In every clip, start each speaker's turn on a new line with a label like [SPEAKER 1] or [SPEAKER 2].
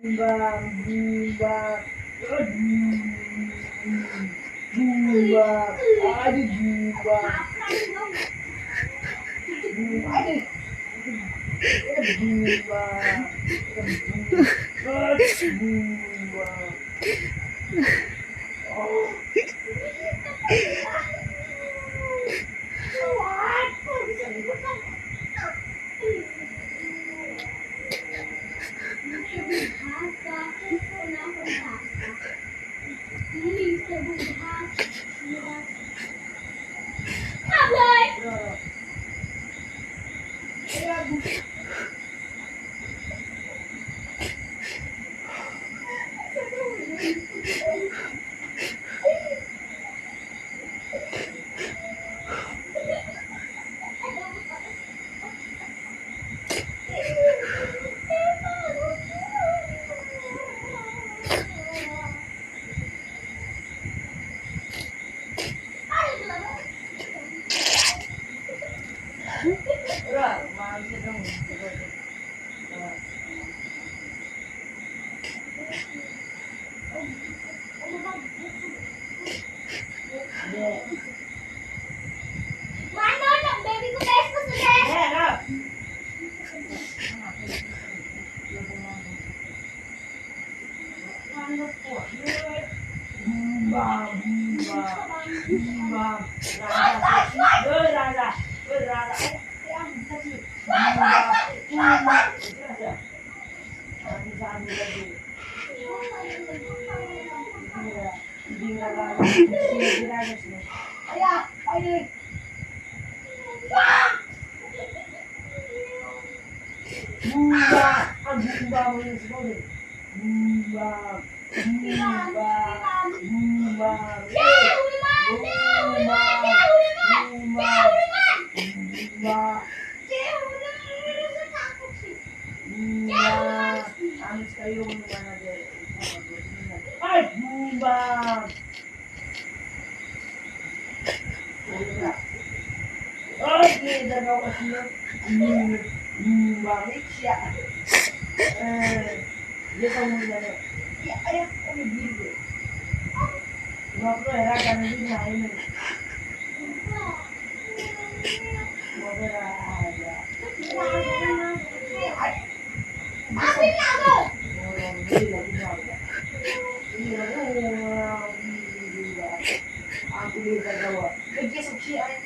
[SPEAKER 1] Bang, bang, bang, aduh, bang, aduh, bang, bang, oh, Amis kayo mana deh? Ay, bang. Oh, gila daw kasi yun. Bangit siya. Dia tahu mana? Ya, ayah, kami gitu. Waktu era kan itu main. Waktu era ada. Apa ini apa? Orang gila gila. Iya, gila. Aku lihat dawa. Kerja suci ay.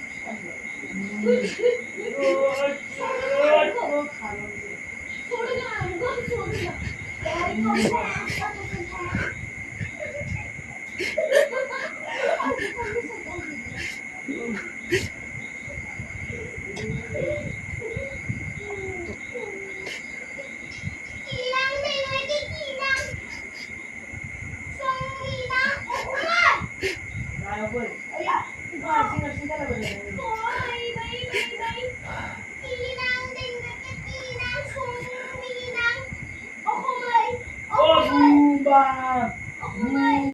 [SPEAKER 1] Oh,